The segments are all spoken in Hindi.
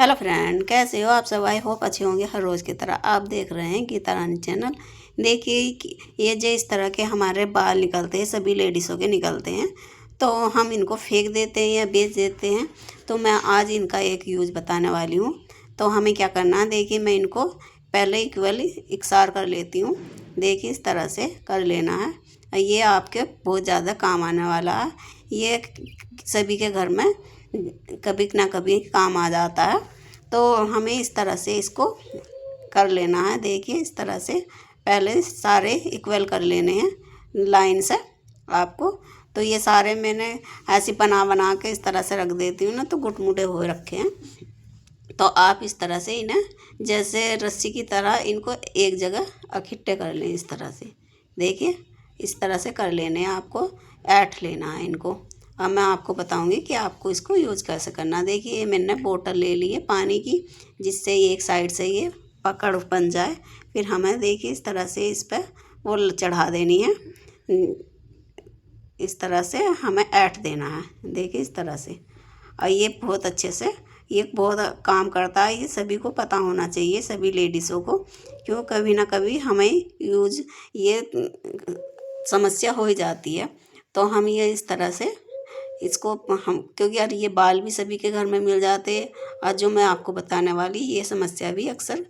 हेलो फ्रेंड, कैसे हो आप सब। आई होप अच्छे होंगे। हर रोज़ की तरह आप देख रहे हैं गीता रानी चैनल। देखिए कि ये जो इस तरह के हमारे बाल निकलते हैं, सभी लेडीज़ों के निकलते हैं, तो हम इनको फेंक देते हैं या बेच देते हैं। तो मैं आज इनका एक यूज़ बताने वाली हूँ। तो हमें क्या करना है, देखिए मैं इनको पहले इक्वली इकसार कर लेती हूँ। देखिए इस तरह से कर लेना है। ये आपके बहुत ज़्यादा काम आने वाला है। ये सभी के घर में कभी ना कभी काम आ जाता है। तो हमें इस तरह से इसको कर लेना है। देखिए इस तरह से पहले सारे इक्वल कर लेने हैं लाइन से आपको। तो ये सारे मैंने ऐसी बना बना के इस तरह से रख देती हूँ ना, तो गुटमुटे हुए रखे हैं। तो आप इस तरह से इन्हें जैसे रस्सी की तरह इनको एक जगह इकट्ठे कर लें इस तरह से। देखिए इस तरह से कर लेने हैं, आपको ऐंठ लेना है इनको। अब मैं आपको बताऊंगी कि आपको इसको यूज़ कैसे करना है। देखिए ये मैंने बोतल ले ली है पानी की, जिससे ये एक साइड से ये पकड़ बन जाए। फिर हमें देखिए इस तरह से इस पर वो चढ़ा देनी है। इस तरह से हमें ऐंठ देना है। देखिए इस तरह से। और ये बहुत अच्छे से ये बहुत काम करता है। ये सभी को पता होना चाहिए, सभी लेडीज़ों को, क्यों कभी ना कभी हमें यूज ये समस्या हो ही जाती है। तो हम ये इस तरह से इसको हम, क्योंकि यार ये बाल भी सभी के घर में मिल जाते हैं। और जो मैं आपको बताने वाली ये समस्या भी अक्सर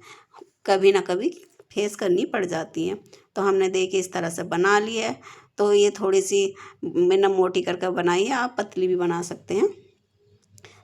कभी ना कभी फेस करनी पड़ जाती है। तो हमने देखिए इस तरह से बना लिया है। तो ये थोड़ी सी मैंने मोटी करके बनाई है, आप पतली भी बना सकते हैं।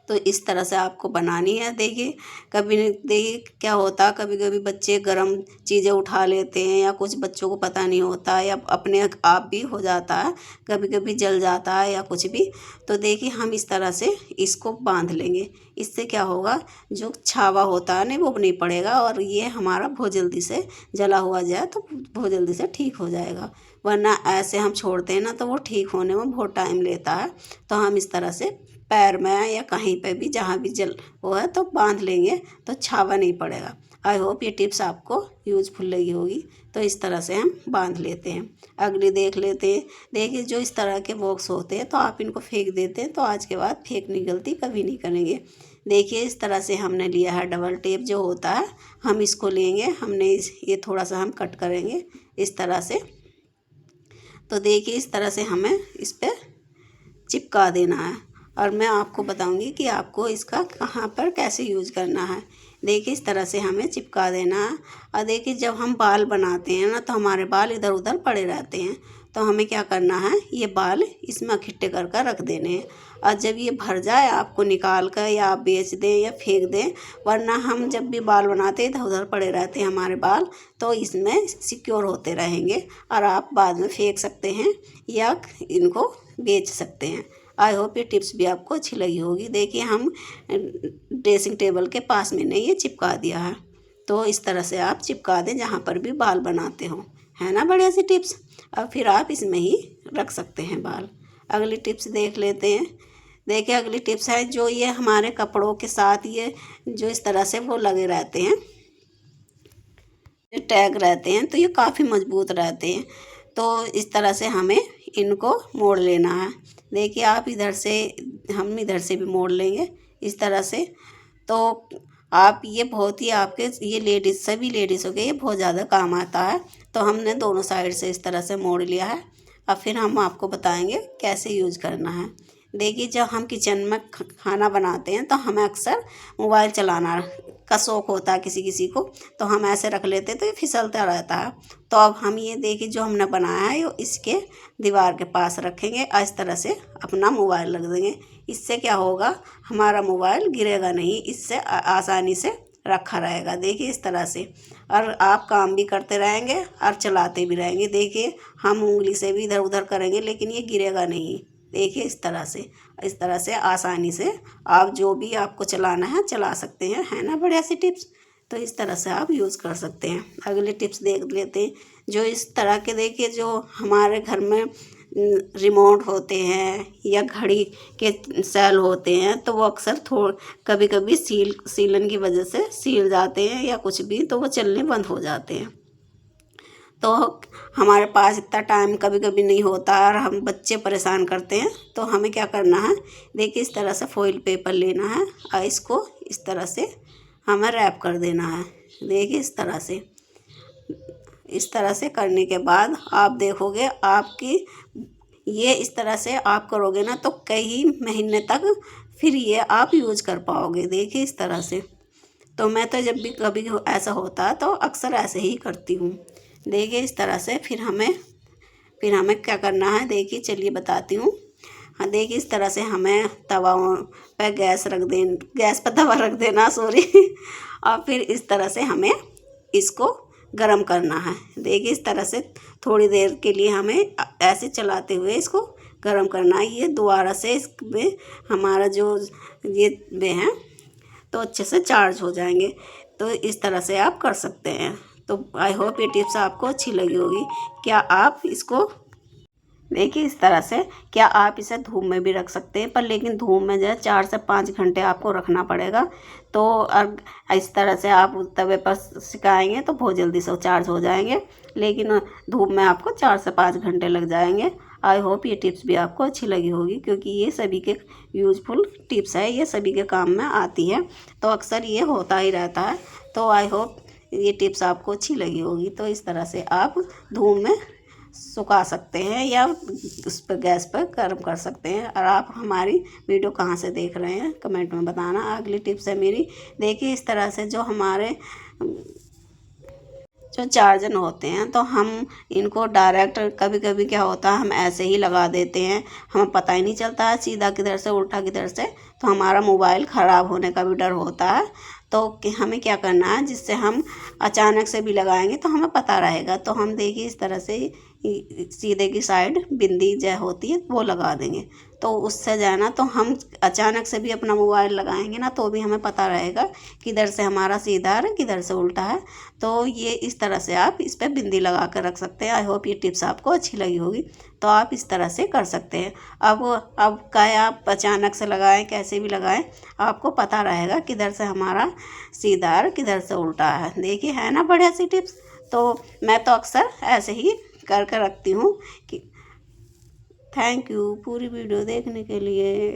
तो इस तरह से आपको बनानी है। देखिए देखिए क्या होता, कभी कभी बच्चे गर्म चीज़ें उठा लेते हैं, या कुछ बच्चों को पता नहीं होता, या अपने आप भी हो जाता है, कभी कभी जल जाता है या कुछ भी। तो देखिए हम इस तरह से इसको बांध लेंगे। इससे क्या होगा, जो छावा होता है नहीं वो नहीं पड़ेगा, और ये हमारा बहुत जल्दी से जला हुआ जाए तो बहुत जल्दी से ठीक हो जाएगा। वरना ऐसे हम छोड़ते हैं ना, तो वो ठीक होने में बहुत टाइम लेता है। तो हम इस तरह से पैर में या कहीं पे भी जहाँ भी जल वो है तो बांध लेंगे, तो छावा नहीं पड़ेगा। आई होप ये टिप्स आपको यूजफुल लगी होगी। तो इस तरह से हम बांध लेते हैं। अगली देख लेते हैं। देखिए जो इस तरह के बॉक्स होते हैं तो आप इनको फेंक देते हैं, तो आज के बाद फेंकने की गलती कभी नहीं करेंगे। देखिए इस तरह से हमने लिया है डबल टेप जो होता है, हम इसको लेंगे। हमने ये थोड़ा सा हम कट करेंगे इस तरह से। तो देखिए इस तरह से हमें इस पर चिपका देना है। और मैं आपको बताऊंगी कि आपको इसका कहाँ पर कैसे यूज़ करना है। देखिए इस तरह से हमें चिपका देना है। और देखिए जब हम बाल बनाते हैं ना, तो हमारे बाल इधर उधर पड़े रहते हैं। तो हमें क्या करना है, ये बाल इसमें इकट्ठे कर कर रख देने हैं। और जब ये भर जाए आपको निकाल कर या आप बेच दें या फेंक दें। वरना हम जब भी बाल बनाते हैं इधर उधर पड़े रहते हैं हमारे बाल, तो इसमें सिक्योर होते रहेंगे, और आप बाद में फेंक सकते हैं या इनको बेच सकते हैं। आई होप ये टिप्स भी आपको अच्छी लगी होगी। देखिए हम ड्रेसिंग टेबल के पास मैंने ये चिपका दिया है। तो इस तरह से आप चिपका दें जहाँ पर भी बाल बनाते हो। है ना बढ़िया सी टिप्स। अब फिर आप इसमें ही रख सकते हैं बाल। अगली टिप्स देख लेते हैं। देखिए अगली टिप्स है, जो ये हमारे कपड़ों के साथ ये जो इस तरह से वो लगे रहते हैं, टैग रहते हैं, तो ये काफ़ी मजबूत रहते हैं। तो इस तरह से हमें इनको मोड़ लेना है। देखिए आप इधर से, हम इधर से भी मोड़ लेंगे इस तरह से। तो आप ये बहुत ही आपके ये लेडीज़, सभी लेडीज़ों के ये बहुत ज़्यादा काम आता है। तो हमने दोनों साइड से इस तरह से मोड़ लिया है। अब फिर हम आपको बताएंगे कैसे यूज़ करना है। देखिए जब हम किचन में खाना बनाते हैं तो हमें अक्सर मोबाइल चलाना का शौक़ होता है किसी किसी को, तो हम ऐसे रख लेते हैं तो ये फिसलता रहता है। तो अब हम ये देखिए जो हमने बनाया है ये इसके दीवार के पास रखेंगे और इस तरह से अपना मोबाइल रख देंगे। इससे क्या होगा, हमारा मोबाइल गिरेगा नहीं, इससे आसानी से रखा रहेगा। देखिए इस तरह से, और आप काम भी करते रहेंगे और चलाते भी रहेंगे। देखिए हम उंगली से भी इधर उधर करेंगे लेकिन ये गिरेगा नहीं। देखिए इस तरह से आसानी से आप जो भी आपको चलाना है चला सकते हैं। है ना बढ़िया सी टिप्स। तो इस तरह से आप यूज़ कर सकते हैं। अगले टिप्स देख लेते हैं। जो इस तरह के, देखिए जो हमारे घर में रिमोट होते हैं या घड़ी के सेल होते हैं, तो वो अक्सर कभी कभी सीलन की वजह से सील जाते हैं या कुछ भी, तो वो चलने बंद हो जाते हैं। तो हमारे पास इतना टाइम कभी कभी नहीं होता और हम बच्चे परेशान करते हैं, तो हमें क्या करना है, देखिए इस तरह से फॉइल पेपर लेना है और इसको इस तरह से हमें रैप कर देना है। देखिए इस तरह से करने के बाद आप देखोगे आपकी ये इस तरह से आप करोगे ना तो कई महीने तक फिर ये आप यूज कर पाओगे। देखिए इस तरह से। तो मैं तो जब भी कभी ऐसा होता है तो अक्सर ऐसे ही करती हूँ। देखिए इस तरह से फिर हमें क्या करना है, देखिए चलिए बताती हूँ। हाँ देखिए इस तरह से हमें तवा पे गैस पर तवा रख देना, सॉरी और फिर इस तरह से हमें इसको गरम करना है। देखिए इस तरह से थोड़ी देर के लिए हमें ऐसे चलाते हुए इसको गरम करना है। ये दोबारा से इसमें हमारा जो ये वे हैं तो अच्छे से चार्ज हो जाएंगे। तो इस तरह से आप कर सकते हैं। तो आई होप ये टिप्स आपको अच्छी लगी होगी। क्या आप इसको देखिए इस तरह से, क्या आप इसे धूप में भी रख सकते हैं, पर लेकिन धूप में जो है 4 से 5 घंटे आपको रखना पड़ेगा। तो इस तरह से आप तवे पर सिकाएंगे तो बहुत जल्दी से चार्ज हो जाएंगे, लेकिन धूप में आपको 4 से 5 घंटे लग जाएंगे। आई होप ये टिप्स भी आपको अच्छी लगी होगी, क्योंकि ये सभी के यूजफुल टिप्स है, ये सभी के काम में आती है। तो अक्सर ये होता ही रहता है। तो आई होप ये टिप्स आपको अच्छी लगी होगी। तो इस तरह से आप धूप में सुखा सकते हैं या उस पर गैस पर गर्म कर सकते हैं। और आप हमारी वीडियो कहाँ से देख रहे हैं कमेंट में बताना। अगली टिप्स है मेरी, देखिए इस तरह से जो हमारे जो चार्जर होते हैं तो हम इनको डायरेक्ट कभी कभी क्या होता है हम ऐसे ही लगा देते हैं, हमें पता ही नहीं चलता है सीधा किधर से उल्टा किधर से, तो हमारा मोबाइल ख़राब होने का भी डर होता है। तो हमें क्या करना है, जिससे हम अचानक से भी लगाएंगे तो हमें पता रहेगा। तो हम देखिए इस तरह से सीधे की साइड बिंदी जो होती है वो लगा देंगे, तो उससे जाना तो हम अचानक से भी अपना मोबाइल लगाएंगे ना तो भी हमें पता रहेगा किधर से हमारा सीधा है किधर से उल्टा है। तो ये इस तरह से आप इस पर बिंदी लगा कर रख सकते हैं। आई होप ये टिप्स आपको अच्छी लगी होगी। तो आप इस तरह से कर सकते हैं। अब क्या आप अचानक से लगाएं कैसे भी लगाएं, आपको पता रहेगा किधर से हमारा सीधा है किधर से उल्टा है। देखिए है ना बढ़िया सी टिप्स। तो मैं तो अक्सर ऐसे ही कर रखती हूँ कि थैंक यू पूरी वीडियो देखने के लिए।